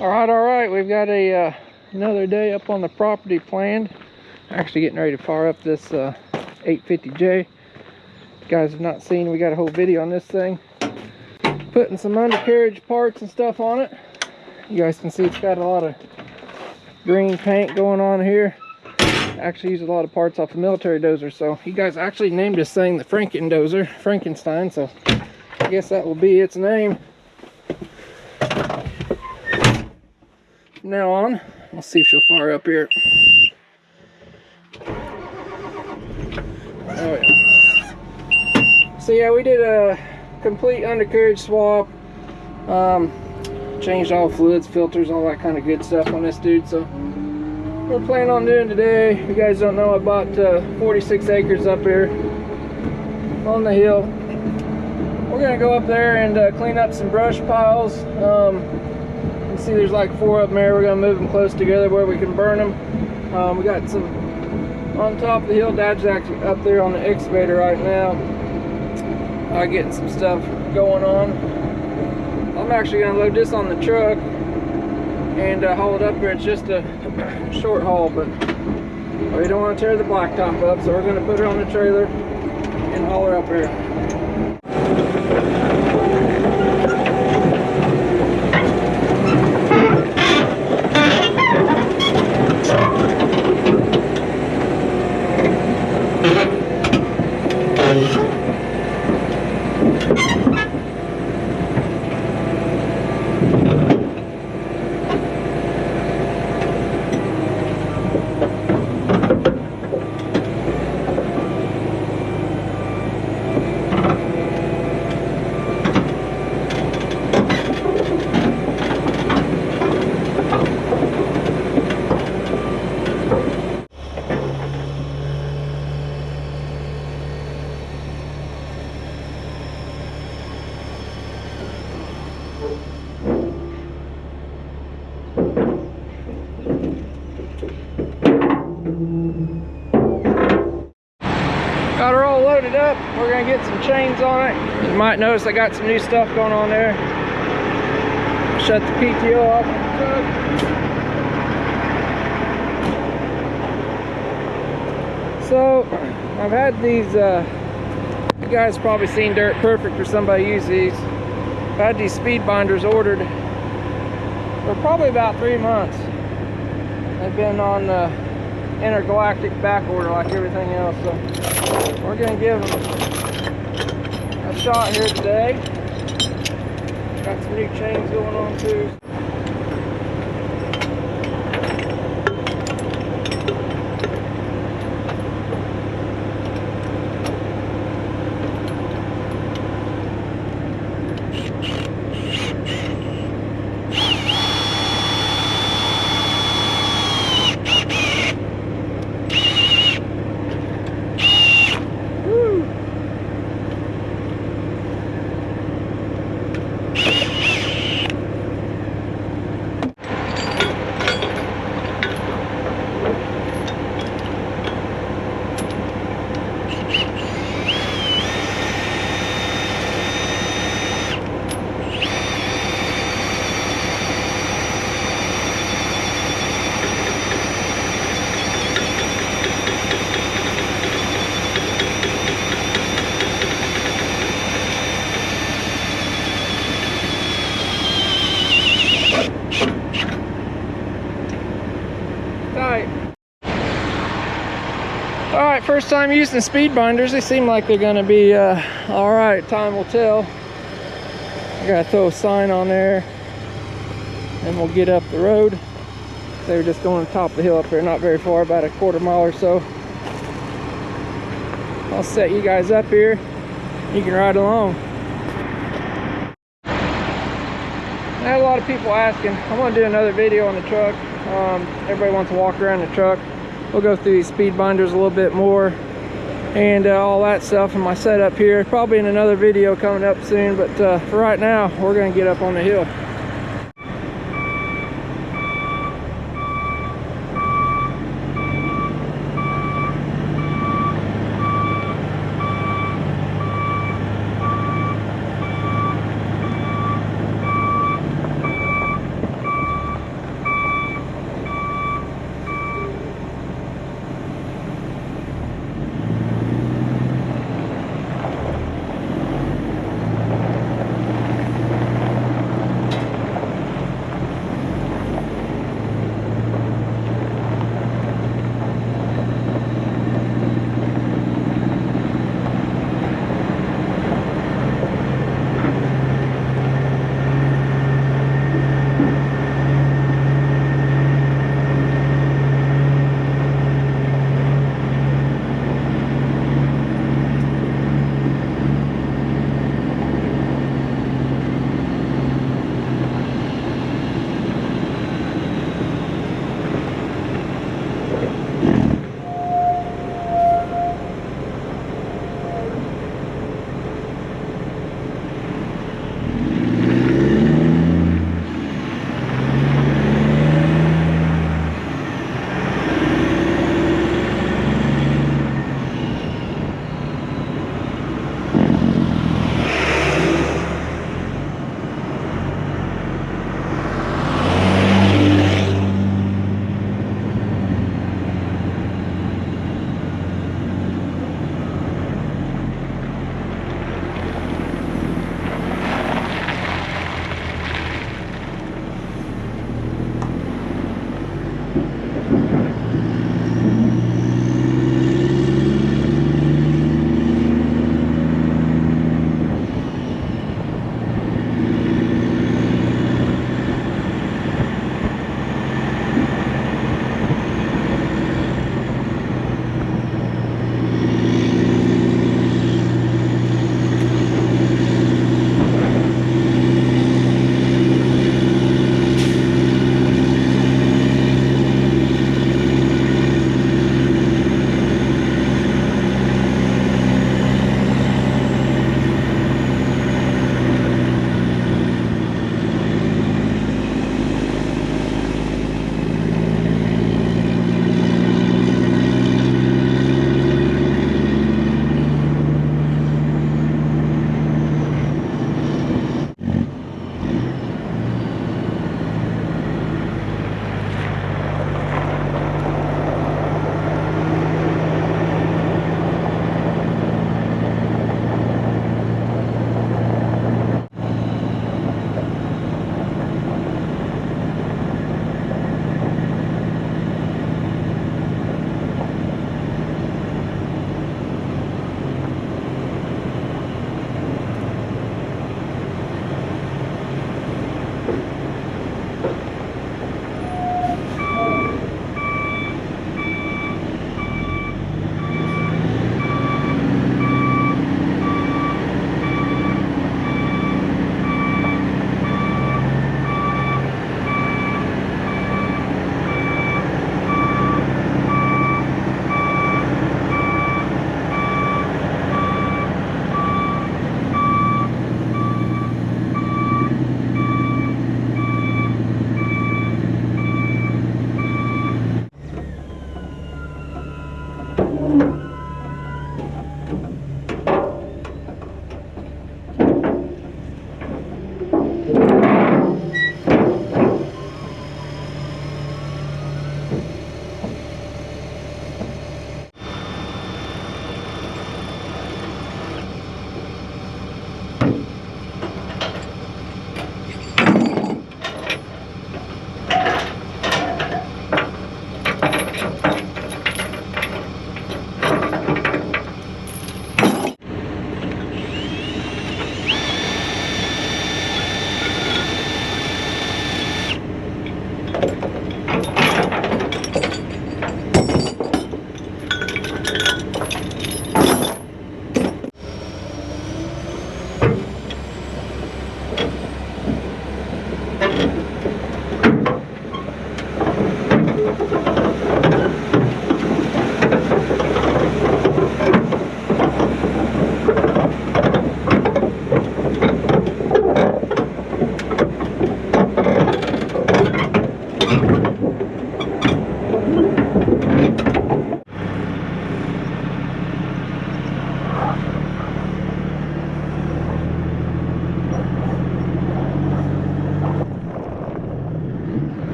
All right, we've got a another day up on the property planned. Actually getting ready to fire up this 850J. If you guys have not seen, we got a whole video on this thing. Putting some undercarriage parts and stuff on it. You guys can see it's got a lot of green paint going on here. Actually use a lot of parts off the military dozer, so you guys actually named this thing the Franken Dozer, Frankenstein, so I guess that will be its name from now on. Let's see if she'll fire up here. Oh yeah. So yeah, we did a complete undercarriage swap. Changed all fluids, filters, all that kind of good stuff on this dude. So we're planning on doing today. If you guys don't know, I bought 46 acres up here on the hill. We're gonna go up there and clean up some brush piles. You can see there's like 4 of them there. We're gonna move them close together where we can burn them. We got some on top of the hill. Dad's actually up there on the excavator right now, getting some stuff going on. I'm actually gonna load this on the truck and haul it up here. It's just a short haul, but we don't want to tear the blacktop up, so we're going to put her on the trailer and haul her up here. Got her all loaded up. We're gonna get some chains on it. You might notice I got some new stuff going on there. Shut the PTO off on the truck. So I've had these, you guys probably seen Dirt Perfect or somebody use these. I've had these speed binders ordered for probably about 3 months. They've been on intergalactic back order like everything else, so we're gonna give them a shot here today. Got some new chains going on too. Alright, first time using speed binders. They seem like they're gonna be alright. Time will tell. I gotta throw a sign on there and we'll get up the road. They were just going to top of the hill up there, not very far, about a quarter mile or so. I'll set you guys up here. You can ride along. I had a lot of people asking. I want to do another video on the truck. Everybody wants to walk around the truck. We'll go through these speed binders a little bit more and all that stuff and my setup here. Probably in another video coming up soon, but for right now, we're going to get up on the hill.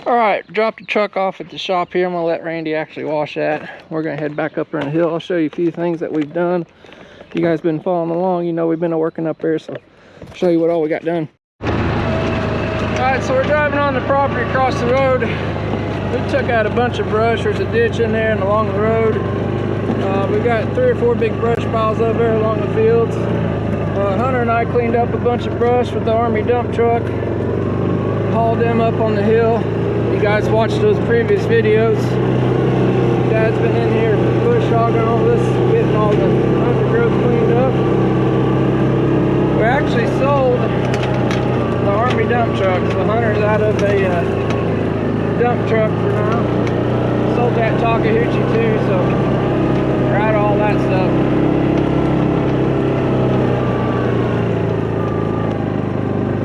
Alright, dropped the truck off at the shop here. I'm going to let Randy actually wash that. We're going to head back up there on the hill. I'll show you a few things that we've done. If you guys been following along, you know we've been working up there, so I'll show you what all we got done. Alright, so we're driving on the property across the road. We took out a bunch of brush. There's a ditch in there and along the road. We've got 3 or 4 big brush piles over there along the fields. Hunter and I cleaned up a bunch of brush with the Army dump truck. Hauled them up on the hill. You guys watched those previous videos. Dad's been in here bush hogging all this, getting all the undergrowth cleaned up. We actually sold the Army dump truck, so Hunter's out of a dump truck for now. Sold that Takaheuchi too, so we're out of all that stuff.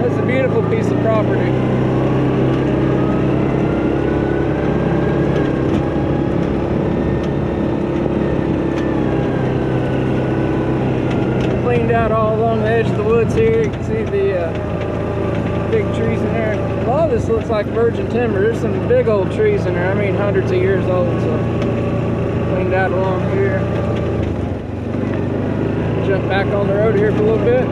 That's a beautiful piece of property. Cleaned out all along the edge of the woods here. You can see the big trees in there. A lot of this looks like virgin timber. There's some big old trees in there. I mean, hundreds of years old. So cleaned out along here. Jump back on the road here for a little bit.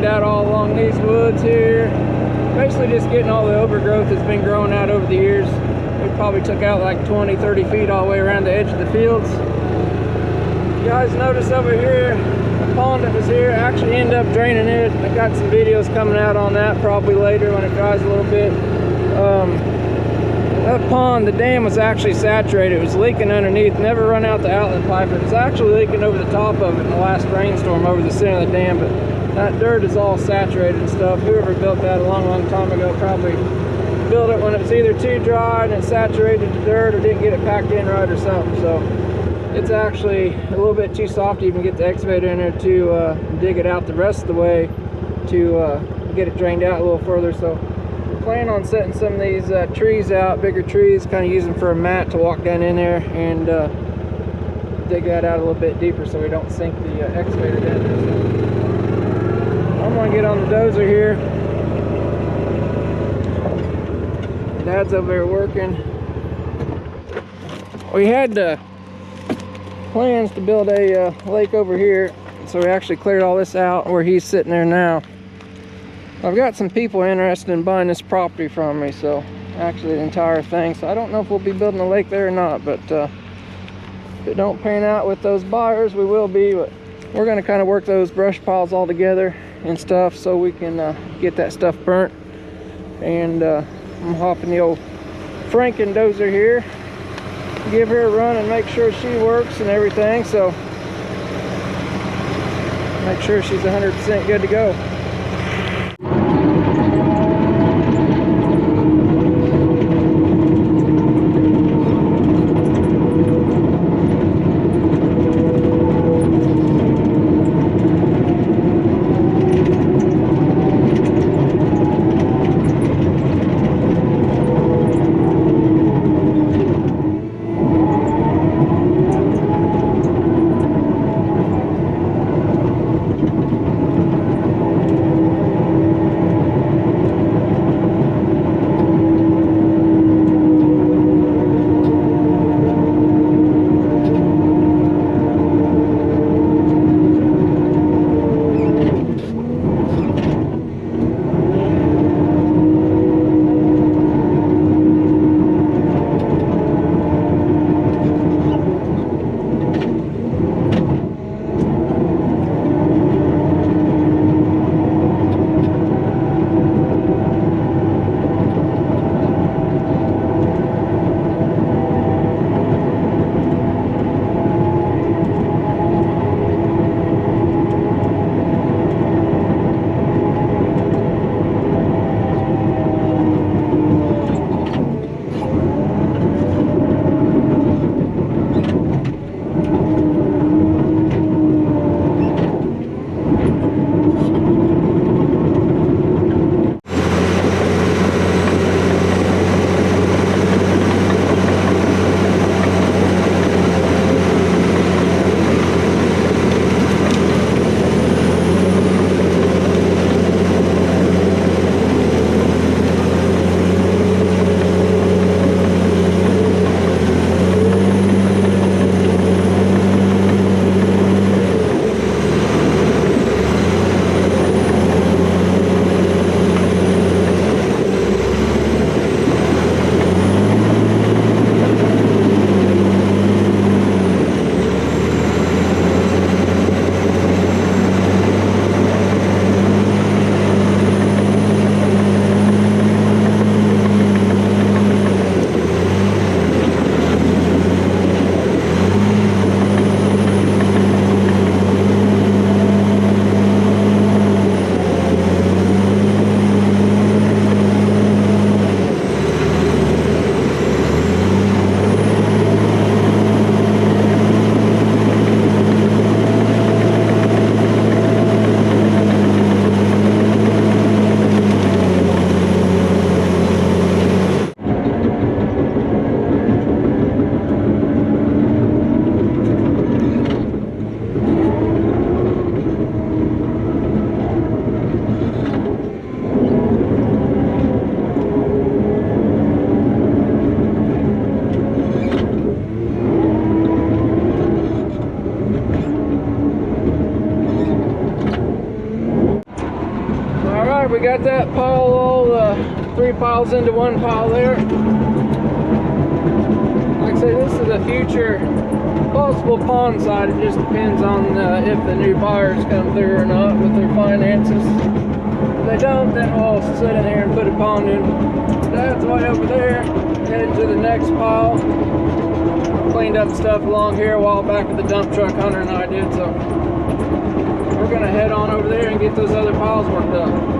Out all along these woods here, basically just getting all the overgrowth that's been growing out over the years. We probably took out like 20-30 feet all the way around the edge of the fields. You guys notice over here the pond that was here, I actually ended up draining it. I got some videos coming out on that probably later when it dries a little bit. That pond, the dam was actually saturated. It was leaking underneath, never run out the outlet pipe. It was actually leaking over the top of it in the last rainstorm over the center of the dam, but that dirt is all saturated and stuff. Whoever built that a long time ago probably built it when it was either too dry and it saturated the dirt or didn't get it packed in right or something. So it's actually a little bit too soft to even get the excavator in there to dig it out the rest of the way to get it drained out a little further. So we're planning on setting some of these trees out, bigger trees, kind of use them for a mat to walk down in there and dig that out a little bit deeper so we don't sink the excavator down there. So I'm gonna get on the dozer here. Dad's over there working. We had plans to build a lake over here, so we actually cleared all this out where he's sitting there now. I've got some people interested in buying this property from me, so actually the entire thing. So I don't know if we'll be building a lake there or not, but if it don't pan out with those buyers, we will be. But we're going to kind of work those brush piles all together and stuff so we can get that stuff burnt. And I'm hopping the old Franken Dozer here, give her a run and make sure she works and everything, so make sure she's 100% good to go. We got that pile all 3 piles into 1 pile there. Like I say, this is a future possible pond site. It just depends on if the new buyers come through or not with their finances. If they don't, then we'll sit in here and put a pond in. That's way over there. Heading to the next pile. Cleaned up stuff along here a while back with the dump truck Hunter and I did, so we're gonna head on over there and get those other piles worked up.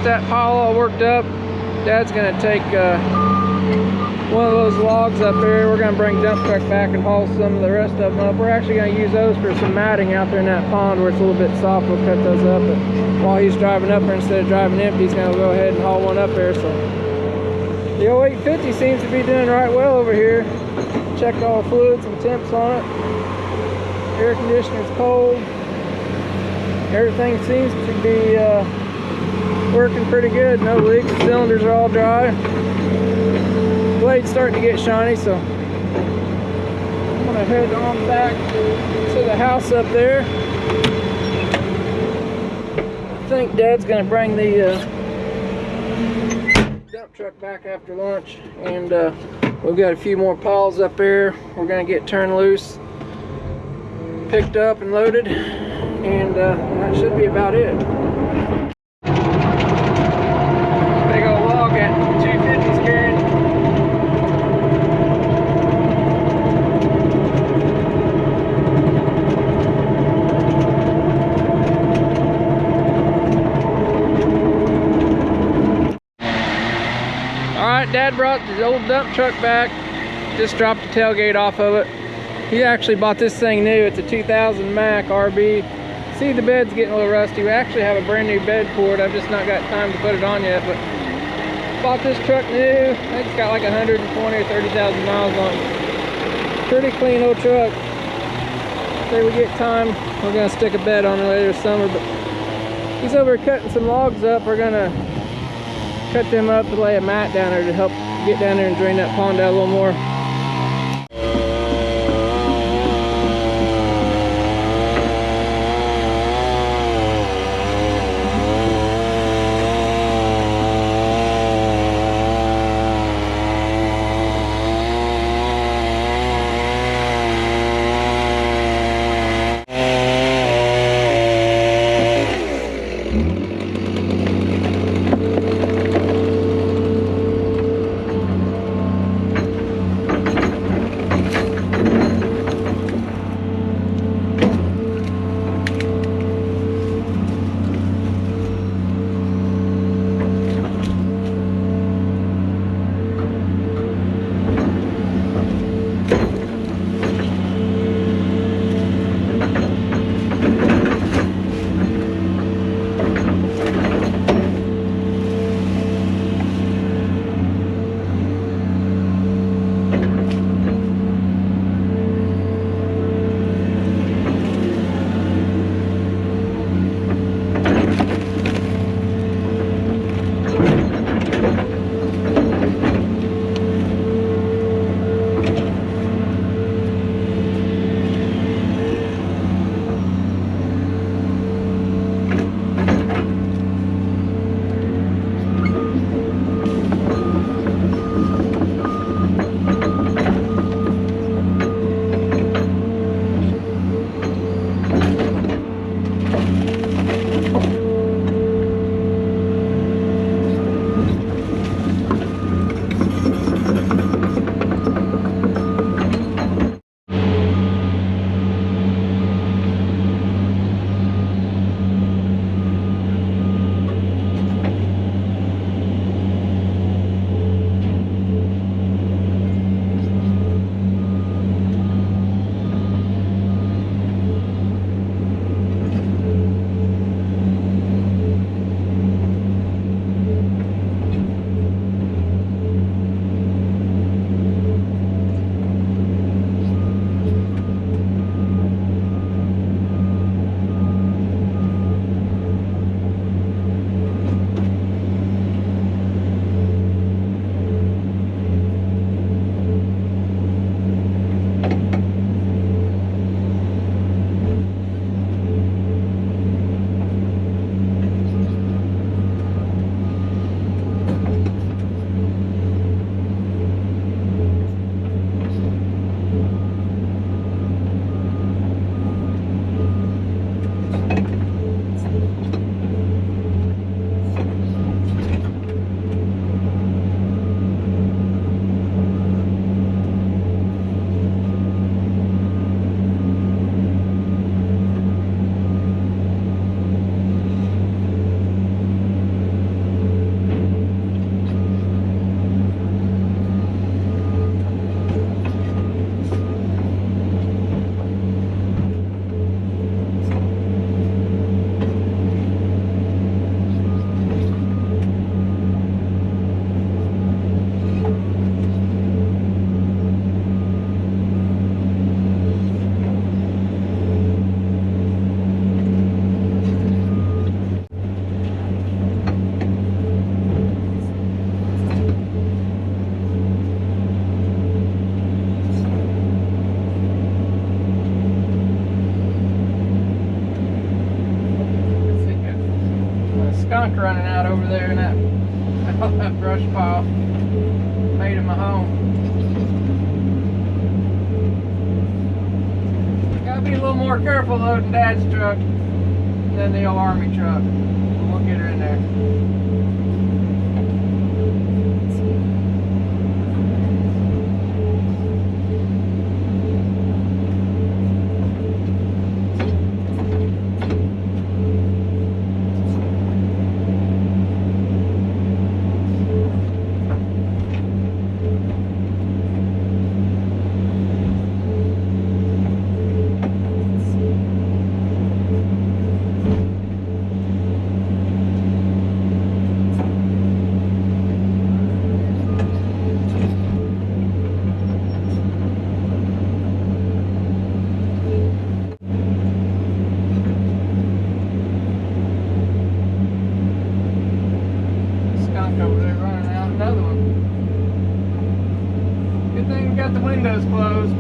that pile all worked up, Dad's gonna take one of those logs up there. We're gonna bring dump truck back and haul some of the rest of them up. We're actually gonna use those for some matting out there in that pond where it's a little bit soft. We'll cut those up, but while he's driving up there, instead of driving empty, he's gonna go ahead and haul one up there. So the 0850 seems to be doing right well over here. Checked all the fluids and temps on it. Air conditioner's cold. Everything seems to be working pretty good. No leaks. The cylinders are all dry. Blade's starting to get shiny, so I'm gonna head on back to the house up there. I think Dad's gonna bring the dump truck back after lunch, and we've got a few more piles up there we're gonna get turned loose, picked up and loaded, and that should be about it. Big old log at 250's carrying. Alright, Dad brought the old dump truck back. Just dropped the tailgate off of it. He actually bought this thing new. It's a 2000 Mack RB. See, the bed's getting a little rusty. We actually have a brand new bed for it. I've just not got time to put it on yet, but bought this truck new. I think it's got like 120 or 30,000 miles on it. Pretty clean old truck. Say we get time, we're gonna stick a bed on it later this summer, but he's over cutting some logs up. We're gonna cut them up to lay a mat down there to help get down there and drain that pond out a little more. running out over there in that brush pile. Made it my home. Gotta be a little more careful loading Dad's truck than the old Army truck. We'll get her in there. Over there running out another one. Good thing we got the windows closed.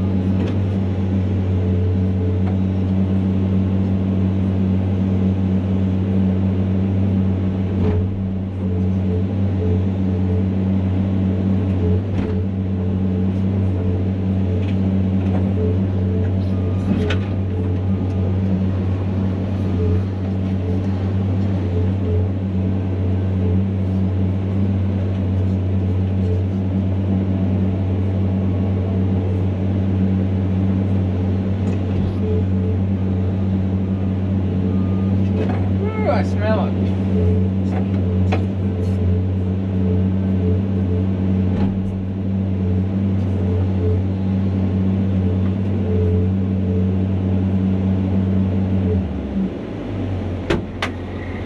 I smell it.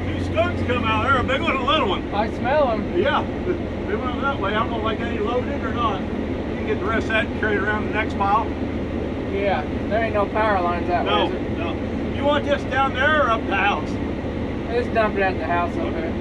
Two skunks come out there, a big one and a little one. I smell them. Yeah, they went that way. I don't know like any loaded or not. You can get the rest of that and carry it around the next pile. Yeah, there ain't no power lines that way, is it? No. You want this down there or up the house? Let's dump it at the house up there.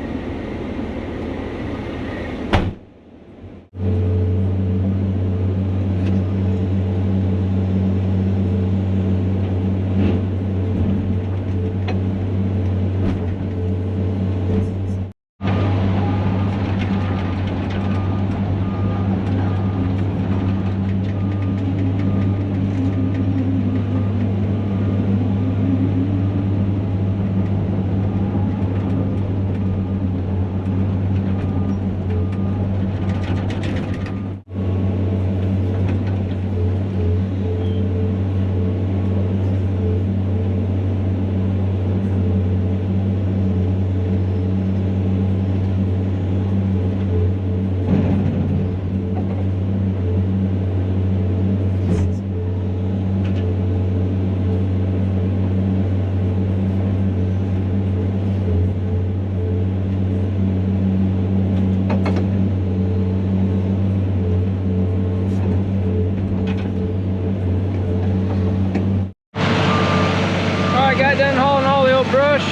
Got done hauling all the old brush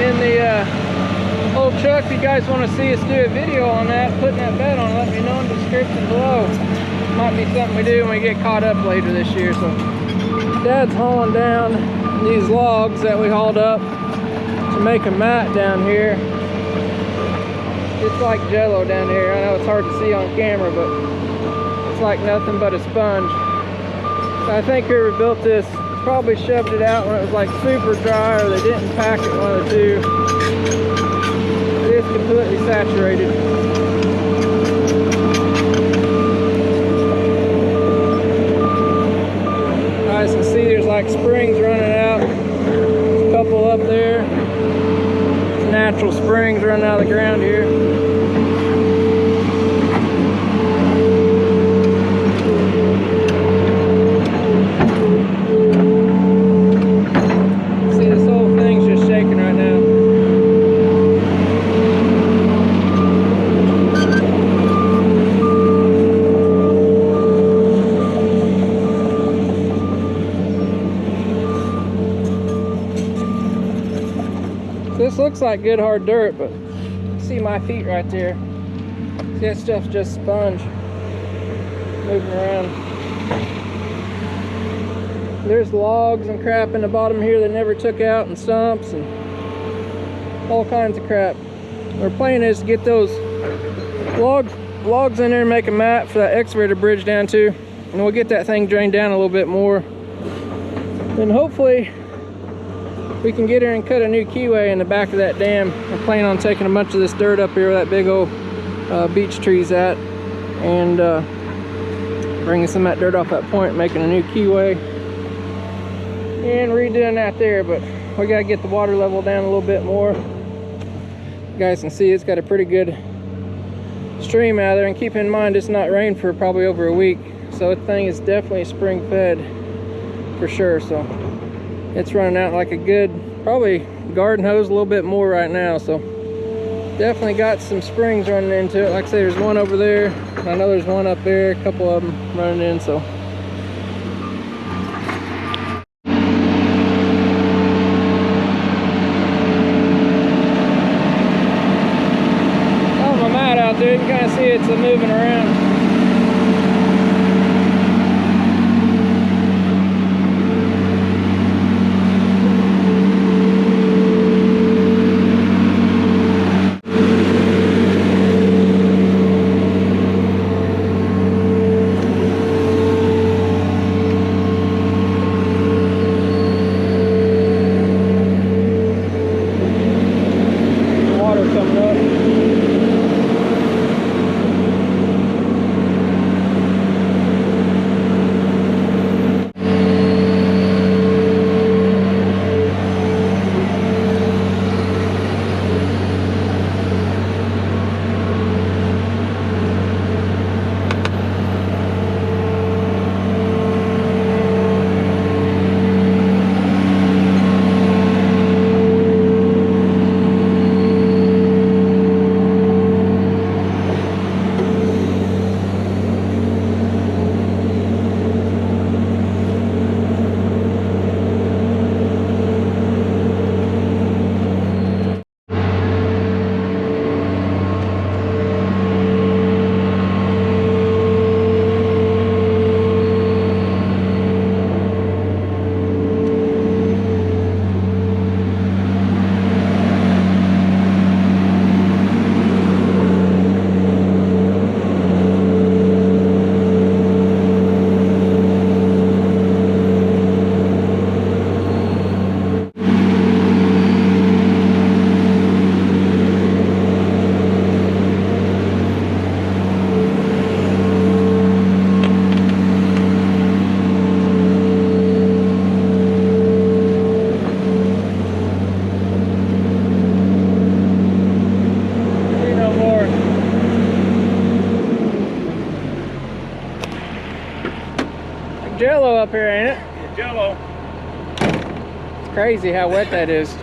in the old truck. If you guys want to see us do a video on that, putting that bed on, let me know in the description below. Might be something we do when we get caught up later this year. So Dad's hauling down these logs that we hauled up to make a mat down here. It's like jello down here. I know it's hard to see on camera, but it's like nothing but a sponge. So I think whoever built this probably shoved it out when it was like super dry, or they didn't pack it, one of the two. It is completely saturated. Guys can see there's like springs running out. There's a couple up there. Natural springs running out of the ground here. This looks like good hard dirt, but see my feet right there. See, that stuff's just sponge moving around. There's logs and crap in the bottom here they never took out, and stumps and all kinds of crap. Our plan is to get those logs in there and make a mat for that excavator bridge down to, and we'll get that thing drained down a little bit more. Then hopefully we can get here and cut a new keyway in the back of that dam. We're planning on taking a bunch of this dirt up here where that big old beech tree's at, and bringing some of that dirt off that point, making a new keyway and redoing that there. But we gotta get the water level down a little bit more. You guys can see it's got a pretty good stream out there, and keep in mind it's not rained for probably over a week, so that thing is definitely spring fed for sure. So it's running out like a good, probably garden hose, a little bit more right now. So definitely got some springs running into it. Like I say, there's one over there, I know there's one up there, a couple of them running in. So out there, you can kind of see it's moving around. Water coming up. Jello up here, ain't it? Jello. It's crazy how wet that is.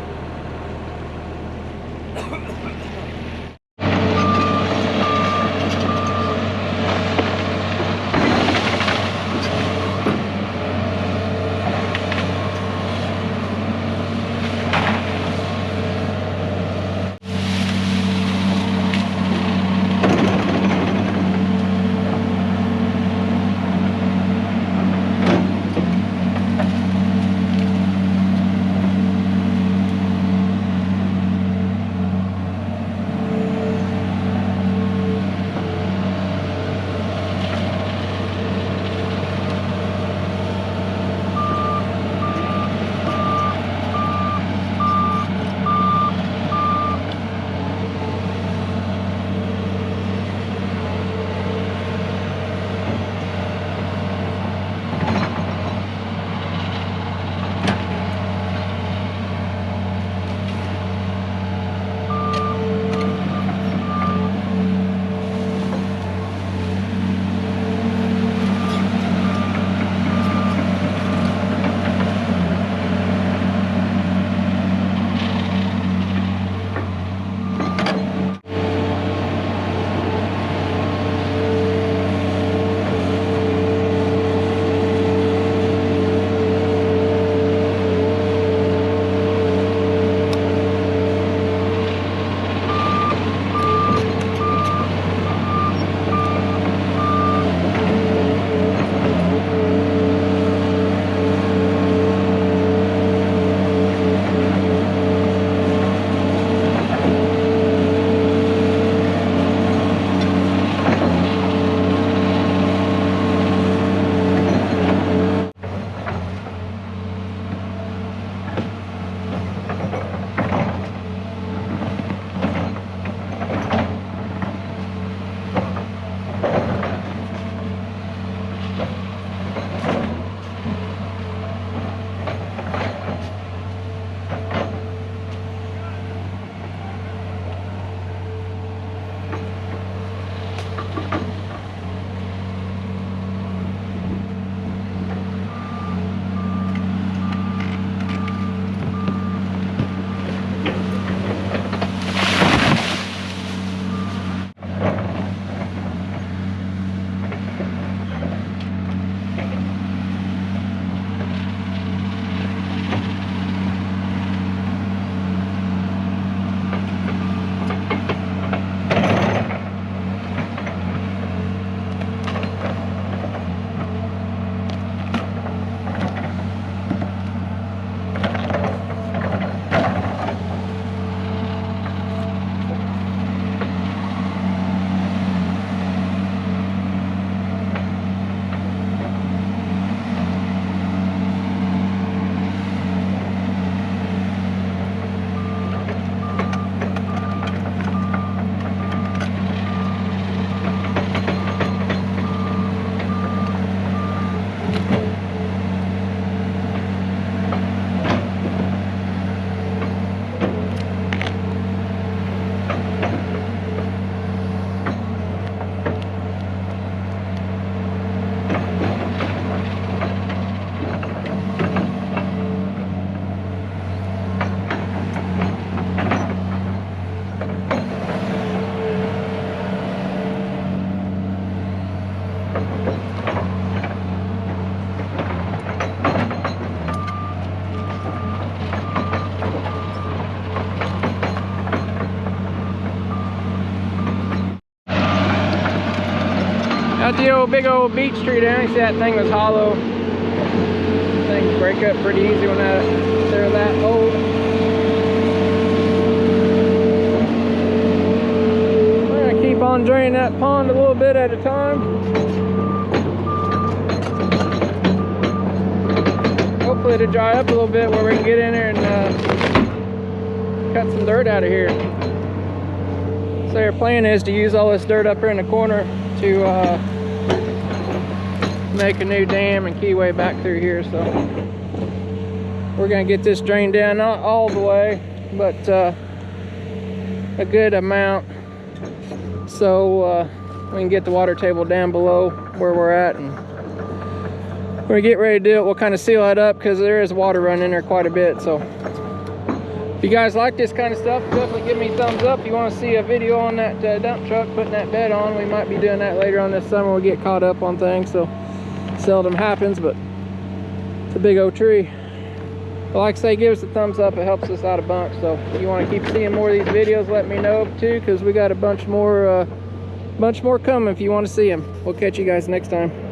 big old beech tree down. You see that thing was hollow. Things break up pretty easy when they're that old. We're gonna keep on draining that pond a little bit at a time. Hopefully to dry up a little bit where we can get in there and cut some dirt out of here. So our plan is to use all this dirt up here in the corner to make a new dam and keyway back through here. So we're gonna get this drained down, not all the way, but a good amount, so we can get the water table down below where we're at. And we're gonna get ready to do it. We'll kind of seal that up because there is water running in there quite a bit. So if you guys like this kind of stuff, definitely give me a thumbs up. If you want to see a video on that dump truck putting that bed on, we might be doing that later on this summer. We'll get caught up on things, so seldom happens, but it's a big old tree. But like I say, give us a thumbs up. It helps us out a bunch. So if you want to keep seeing more of these videos, let me know too, because we got a bunch more coming if you want to see them. We'll catch you guys next time.